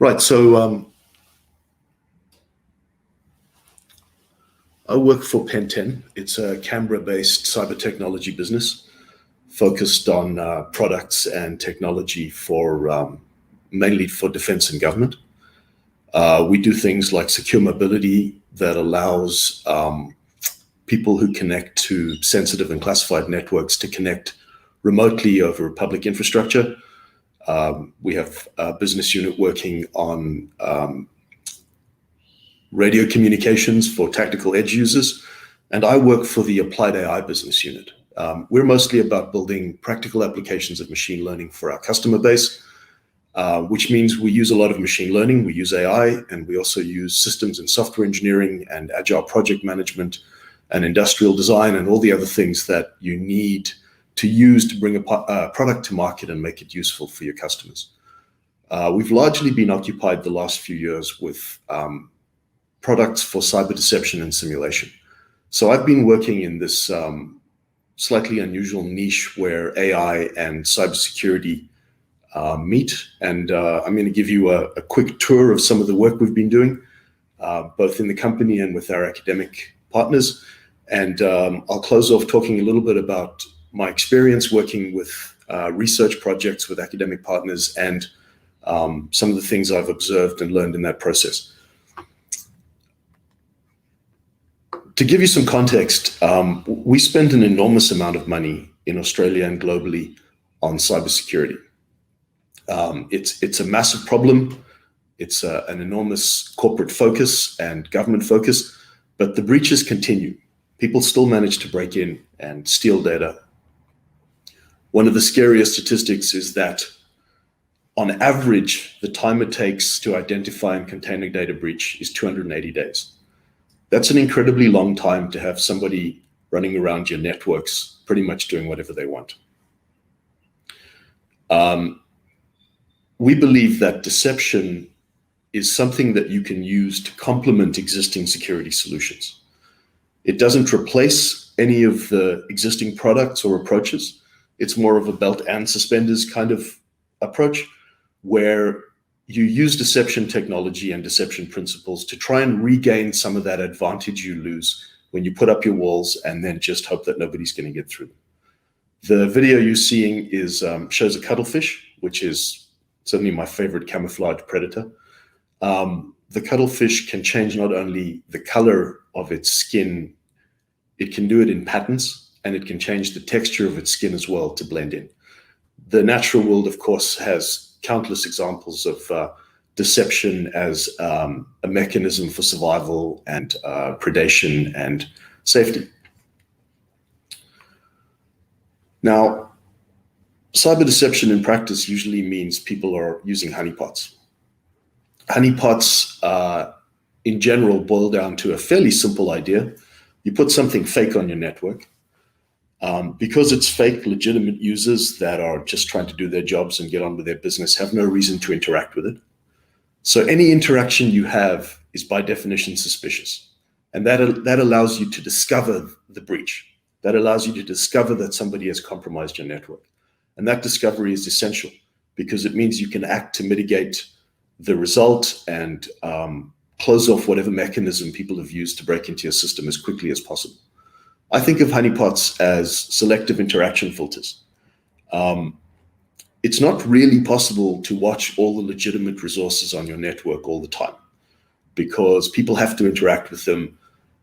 Right, so I work for Penten. It's a Canberra-based cyber technology business focused on products and technology for mainly for defense and government. We do things like secure mobility that allows people who connect to sensitive and classified networks to connect remotely over public infrastructure. We have a business unit working on radio communications for tactical edge users, and I work for the Applied AI business unit. We're mostly about building practical applications of machine learning for our customer base, which means we use a lot of machine learning, we use AI, and we also use systems and software engineering and agile project management and industrial design and all the other things that you need to use to bring a product to market and make it useful for your customers. We've largely been occupied the last few years with products for cyber deception and simulation. So I've been working in this slightly unusual niche where AI and cybersecurity meet. And I'm going to give you a quick tour of some of the work we've been doing, both in the company and with our academic partners. And I'll close off talking a little bit about my experience working with research projects with academic partners and some of the things I've observed and learned in that process. To give you some context, we spend an enormous amount of money in Australia and globally on cybersecurity. It's a massive problem. It's an enormous corporate focus and government focus, but the breaches continue. People still manage to break in and steal data. One of the scariest statistics is that on average, the time it takes to identify and contain a data breach is 280 days. That's an incredibly long time to have somebody running around your networks, pretty much doing whatever they want. We believe that deception is something that you can use to complement existing security solutions. It doesn't replace any of the existing products or approaches. It's more of a belt and suspenders kind of approach where you use deception technology and deception principles to try and regain some of that advantage you lose when you put up your walls and then just hope that nobody's going to get through. The video you're seeing shows a cuttlefish, which is certainly my favorite camouflage predator. The cuttlefish can change not only the color of its skin, it can do it in patterns, and it can change the texture of its skin as well to blend in. The natural world, of course, has countless examples of deception as a mechanism for survival and predation and safety. Now, cyber deception in practice usually means people are using honeypots. Honeypots, in general, boil down to a fairly simple idea. You put something fake on your network. Because it's fake, legitimate users that are just trying to do their jobs and get on with their business have no reason to interact with it. So any interaction you have is by definition suspicious. And that allows you to discover the breach. That allows you to discover that somebody has compromised your network. And that discovery is essential because it means you can act to mitigate the result and close off whatever mechanism people have used to break into your system as quickly as possible. I think of honeypots as selective interaction filters. It's not really possible to watch all the legitimate resources on your network all the time because people have to interact with them,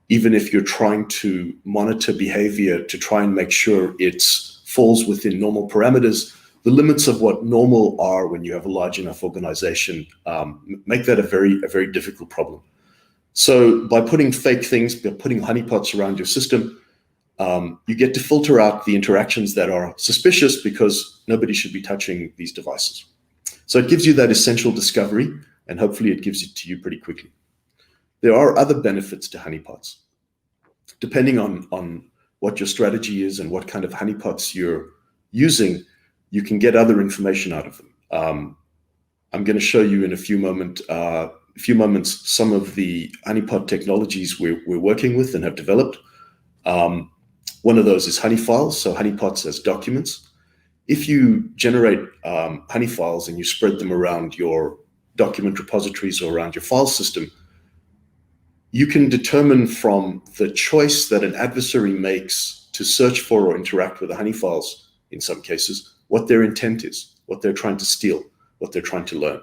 even if you're trying to monitor behavior to try and make sure it falls within normal parameters. The limits of what normal are when you have a large enough organization make that a very difficult problem. So by putting fake things, by putting honeypots around your system, you get to filter out the interactions that are suspicious because nobody should be touching these devices. So it gives you that essential discovery, and hopefully it gives it to you pretty quickly. There are other benefits to honeypots. Depending on what your strategy is and what kind of honeypots you're using, you can get other information out of them. I'm going to show you in a few moments some of the honeypot technologies we're working with and have developed. One of those is honey files, so honeypots as documents. If you generate honey files and you spread them around your document repositories or around your file system, you can determine from the choice that an adversary makes to search for or interact with the honey files, in some cases, what their intent is, what they're trying to steal, what they're trying to learn.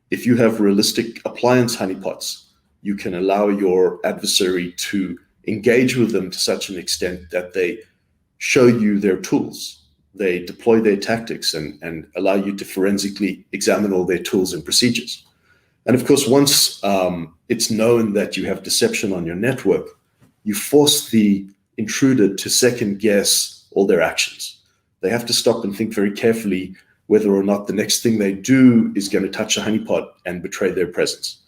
If you have realistic appliance honeypots, you can allow your adversary to engage with them to such an extent that they show you their tools, they deploy their tactics, and allow you to forensically examine all their tools and procedures. And of course, once it's known that you have deception on your network, you force the intruder to second guess all their actions. They have to stop and think very carefully whether or not the next thing they do is going to touch a honeypot and betray their presence.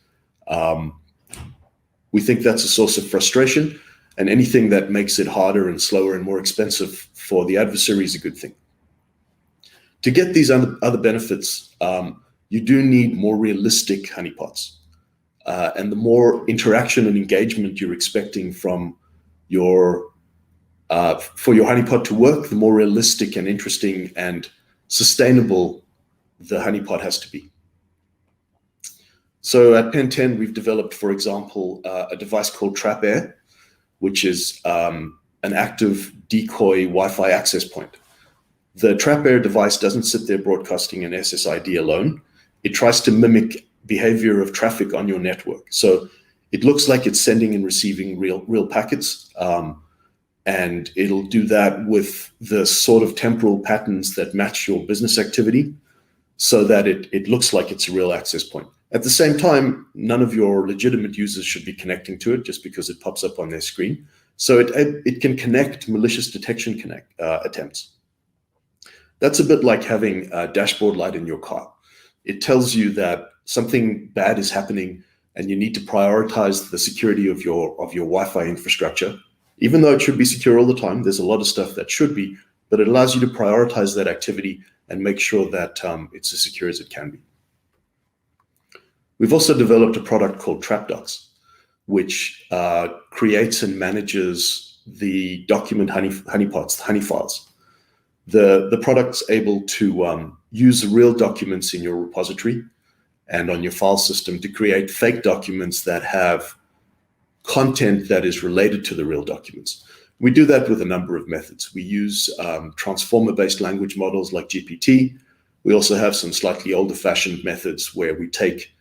We think that's a source of frustration, and anything that makes it harder and slower and more expensive for the adversary is a good thing. To get these other benefits, you do need more realistic honeypots. And the more interaction and engagement you're expecting from your for your honeypot to work, the more realistic and interesting and sustainable the honeypot has to be. So at Penten, we've developed, for example, a device called TrapAir, which is an active decoy Wi-Fi access point. The TrapAir device doesn't sit there broadcasting an SSID alone. It tries to mimic behavior of traffic on your network. So it looks like it's sending and receiving real packets, and it'll do that with the sort of temporal patterns that match your business activity so that it looks like it's a real access point. At the same time, none of your legitimate users should be connecting to it just because it pops up on their screen. So it can connect malicious detection attempts. That's a bit like having a dashboard light in your car. It tells you that something bad is happening and you need to prioritize the security of your Wi-Fi infrastructure. Even though it should be secure all the time, there's a lot of stuff that should be, but it allows you to prioritize that activity and make sure that it's as secure as it can be. We've also developed a product called TrapDocs, which creates and manages the document honeypots, the honey files. The product's able to use real documents in your repository and on your file system to create fake documents that have content that is related to the real documents. We do that with a number of methods. We use transformer-based language models like GPT. We also have some slightly older-fashioned methods where we take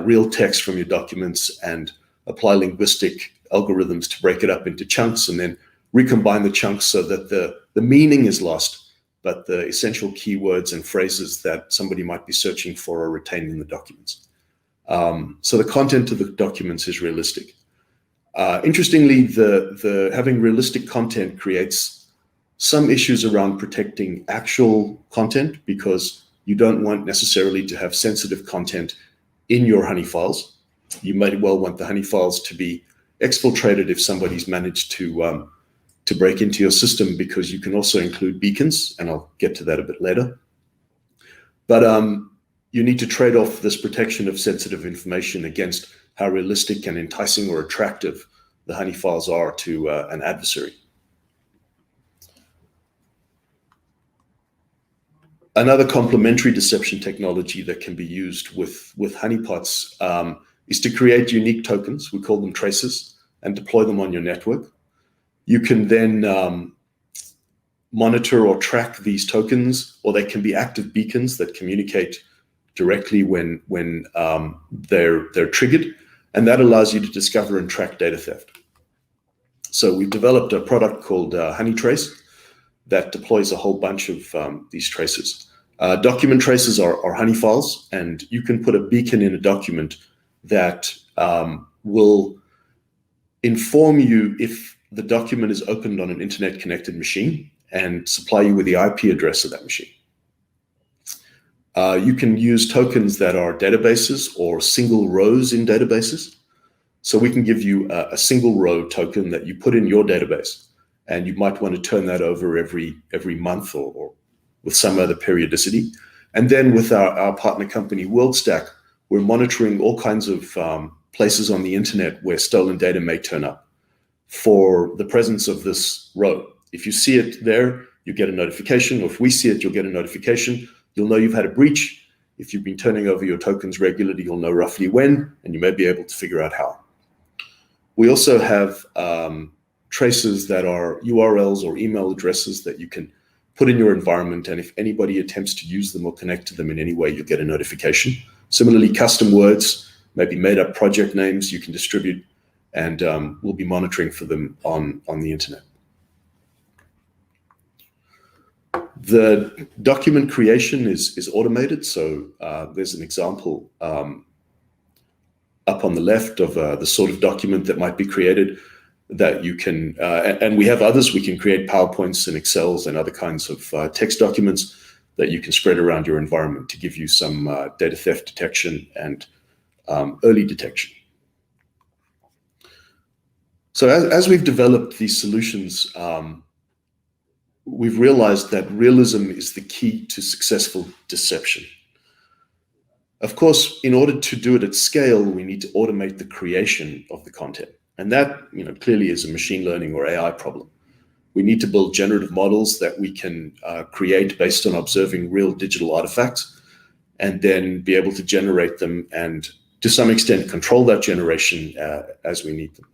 real text from your documents and apply linguistic algorithms to break it up into chunks and then recombine the chunks so that the meaning is lost, but the essential keywords and phrases that somebody might be searching for are retained in the documents. So the content of the documents is realistic. Interestingly, the having realistic content creates some issues around protecting actual content because you don't want necessarily to have sensitive content in your honey files. You might well want the honey files to be exfiltrated if somebody's managed to break into your system, because you can also include beacons, and I'll get to that a bit later. But you need to trade off this protection of sensitive information against how realistic and enticing or attractive the honey files are to an adversary. Another complementary deception technology that can be used with honeypots is to create unique tokens. We call them traces, and deploy them on your network. You can then monitor or track these tokens, or they can be active beacons that communicate directly when they're triggered, and that allows you to discover and track data theft. So we've developed a product called HoneyTrace that deploys a whole bunch of these traces. Document traces are honey files, and you can put a beacon in a document that will inform you if the document is opened on an internet-connected machine and supply you with the IP address of that machine. You can use tokens that are databases or single rows in databases. So we can give you a single row token that you put in your database, and you might want to turn that over every month or with some other periodicity. And then with our partner company WorldStack, we're monitoring all kinds of places on the internet where stolen data may turn up for the presence of this row. If you see it there, you get a notification, or if we see it, you'll get a notification. You'll know you've had a breach, If you've been turning over your tokens regularly, you'll know roughly when, and you may be able to figure out how. We also have traces that are URLs or email addresses that you can put in your environment, and if anybody attempts to use them or connect to them in any way, you'll get a notification. Similarly, custom words, maybe made-up project names you can distribute, and we'll be monitoring for them on the internet. The document creation is automated, so there's an example up on the left of the sort of document that might be created that you can, and we have others. We can create PowerPoints and Excels and other kinds of text documents that you can spread around your environment to give you some data theft detection and early detection. So as we've developed these solutions, we've realized that realism is the key to successful deception. Of course, in order to do it at scale, we need to automate the creation of the content. And that, clearly is a machine learning or AI problem. We need to build generative models that we can create based on observing real digital artifacts, and then be able to generate them and to some extent control that generation as we need them.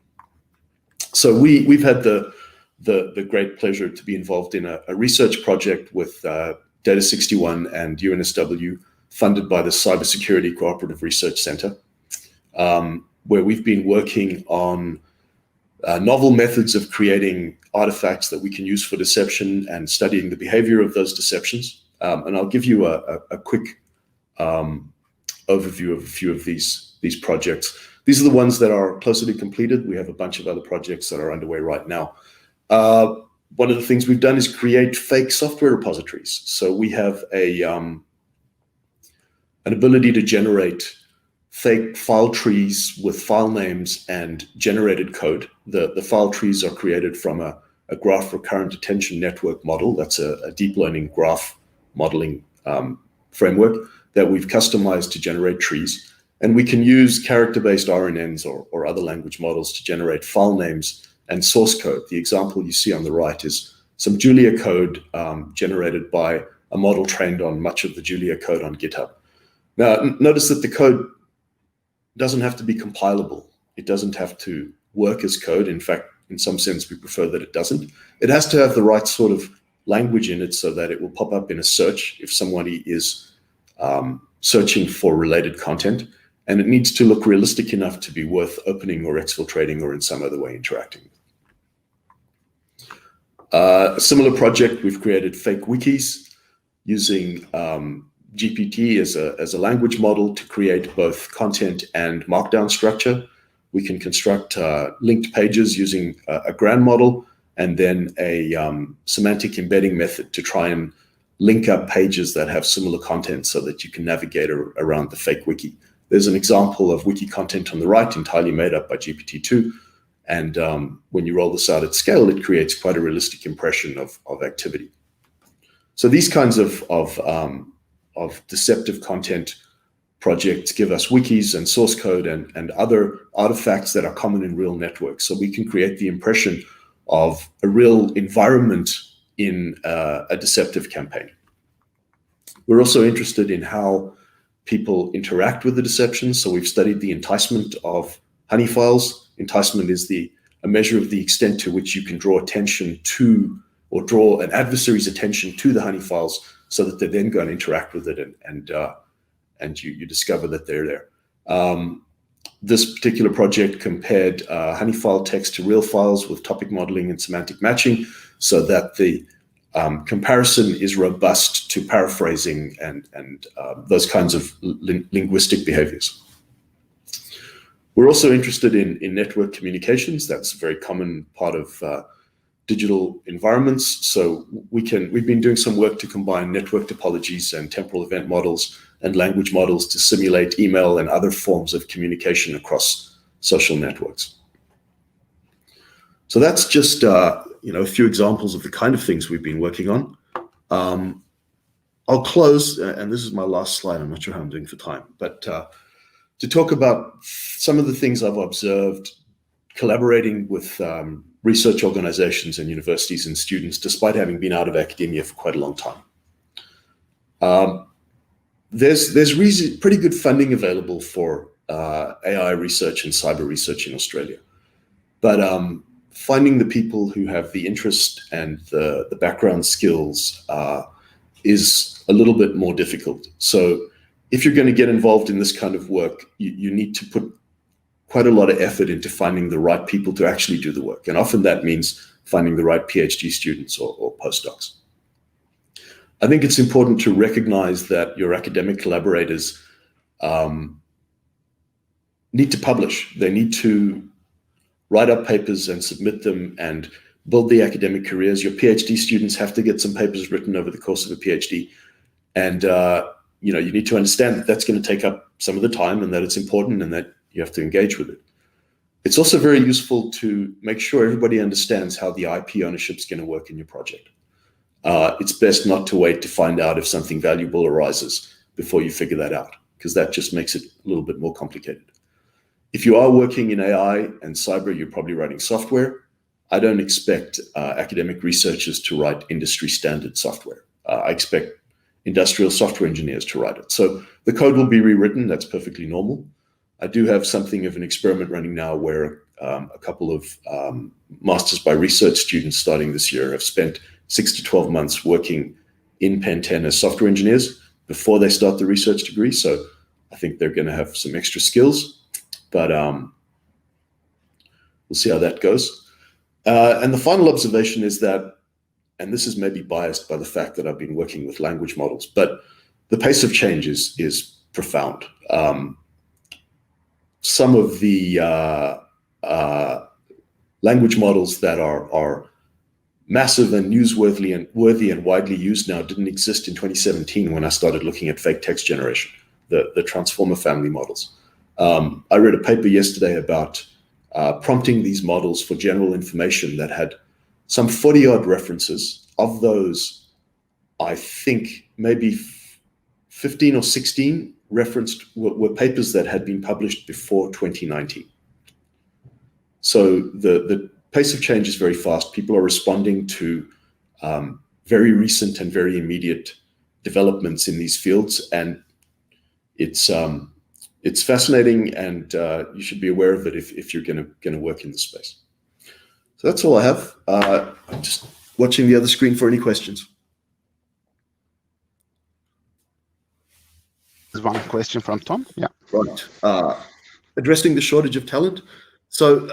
So we've had the great pleasure to be involved in a research project with Data 61 and UNSW, funded by the Cybersecurity Cooperative Research Center, where we've been working on novel methods of creating artifacts that we can use for deception and studying the behavior of those deceptions. And I'll give you a quick overview of a few of these projects. These are the ones that are closer to completed. We have a bunch of other projects that are underway right now. One of the things we've done is create fake software repositories. So we have an ability to generate fake file trees with file names and generated code. The file trees are created from a graph recurrent attention network model. That's a deep learning graph modeling framework that we've customized to generate trees. And we can use character-based RNNs or other language models to generate file names and source code. The example you see on the right is some Julia code generated by a model trained on much of the Julia code on GitHub. Now, notice that the code doesn't have to be compilable. It doesn't have to work as code. In fact, in some sense, we prefer that it doesn't. It has to have the right sort of language in it so that it will pop up in a search if somebody is searching for related content. And it needs to look realistic enough to be worth opening or exfiltrating or in some other way interacting with. A similar project, we've created fake wikis using GPT as a language model to create both content and markdown structure. We can construct linked pages using a GRAN model and then a semantic embedding method to try and link up pages that have similar content so that you can navigate around the fake wiki. There's an example of wiki content on the right, entirely made up by GPT-2. And when you roll this out at scale, it creates quite a realistic impression of activity. So these kinds of deceptive content projects give us wikis and source code and other artifacts that are common in real networks. So we can create the impression of a real environment in a deceptive campaign. We're also interested in how people interact with the deception. So we've studied the enticement of honey files. Enticement is a measure of the extent to which you can draw attention to or draw an adversary's attention to the honey files so that they then go and interact with it and you discover that they're there. This particular project compared honey file text to real files with topic modeling and semantic matching so that the comparison is robust to paraphrasing and those kinds of linguistic behaviors. We're also interested in network communications. That's a very common part of digital environments. So we've been doing some work to combine network topologies and temporal event models and language models to simulate email and other forms of communication across social networks. So that's just a few examples of the kind of things we've been working on. I'll close, and this is my last slide. I'm not sure how I'm doing for time, but to talk about some of the things I've observed collaborating with research organizations and universities and students, despite having been out of academia for quite a long time. There's pretty good funding available for AI research and cyber research in Australia, but finding the people who have the interest and the background skills is a little bit more difficult. So if you're going to get involved in this kind of work, you need to put quite a lot of effort into finding the right people to actually do the work. And often that means finding the right PhD students or postdocs. I think it's important to recognize that your academic collaborators need to publish. They need to write up papers and submit them and build the academic careers. Your PhD students have to get some papers written over the course of a PhD. And you need to understand that that's going to take up some of the time and that it's important and that you have to engage with it. It's also very useful to make sure everybody understands how the IP ownership is going to work in your project. It's best not to wait to find out if something valuable arises before you figure that out, because that just makes it a little bit more complicated. If you are working in AI and cyber, you're probably writing software. I don't expect academic researchers to write industry standard software. I expect industrial software engineers to write it. So the code will be rewritten. That's perfectly normal. I do have something of an experiment running now where a couple of Masters by Research students starting this year have spent 6 to 12 months working in Penten as software engineers before they start the research degree. So I think they're going to have some extra skills, but we'll see how that goes. And the final observation is that, and this is maybe biased by the fact that I've been working with language models, but the pace of change is profound. Some of the language models that are massive and newsworthy and widely used now didn't exist in 2017 when I started looking at fake text generation, the transformer family models. I read a paper yesterday about prompting these models for general information that had some 40-odd references. Of those, I think maybe 15 or 16 referenced were papers that had been published before 2019. So the pace of change is very fast. People are responding to very recent and very immediate developments in these fields, and it's fascinating, and you should be aware of it if you're going to work in this space. So that's all I have. I'm just watching the other screen for any questions. There's one question from Tom. Yeah. Right. Addressing the shortage of talent. So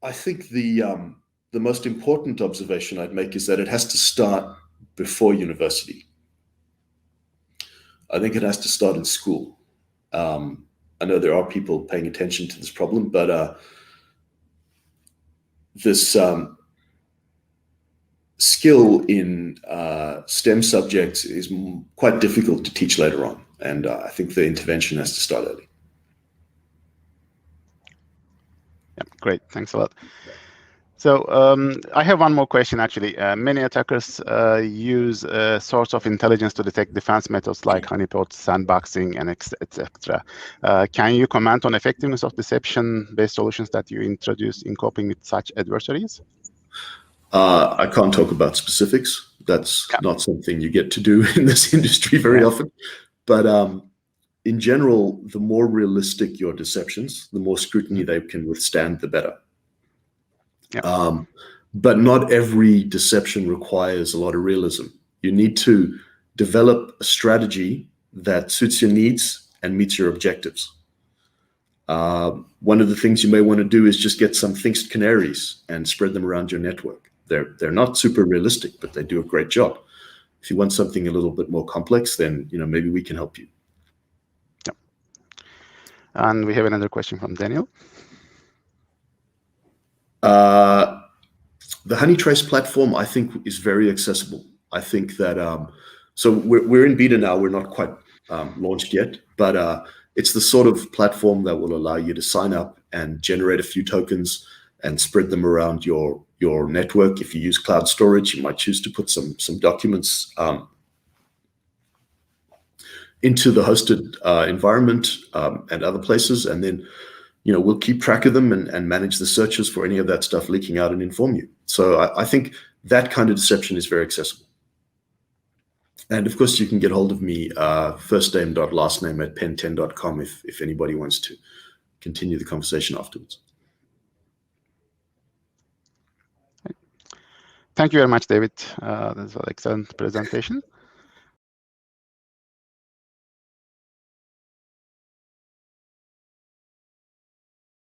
I think the most important observation I'd make is that it has to start before university. I think it has to start in school. I know there are people paying attention to this problem, but this skill in STEM subjects is quite difficult to teach later on. And I think the intervention has to start early. Yeah, great. Thanks a lot. So I have one more question, actually. Many attackers use a source of intelligence to detect defense methods like honeypots, sandboxing, and etc. Can you comment on effectiveness of deception-based solutions that you introduce in coping with such adversaries? I can't talk about specifics. That's not something you get to do in this industry very often. But in general, the more realistic your deceptions, the more scrutiny they can withstand, the better. Yeah. But not every deception requires a lot of realism. You need to develop a strategy that suits your needs and meets your objectives. One of the things you may want to do is just get some fixed canaries and spread them around your network. They're not super realistic, but they do a great job. If you want something a little bit more complex, then maybe we can help you. Yeah. And we have another question from Daniel. The HoneyTrace platform, I think, is very accessible. I think that, so we're in beta now. We're not quite launched yet, but it's the sort of platform that will allow you to sign up and generate a few tokens and spread them around your network. If you use cloud storage, you might choose to put some documents into the hosted environment and other places, and then we'll keep track of them and manage the searches for any of that stuff leaking out and inform you. So I think that kind of deception is very accessible. And of course, you can get hold of me, first name dot last name at penten.com if anybody wants to continue the conversation afterwards. Thank you very much, David. This was an excellent presentation.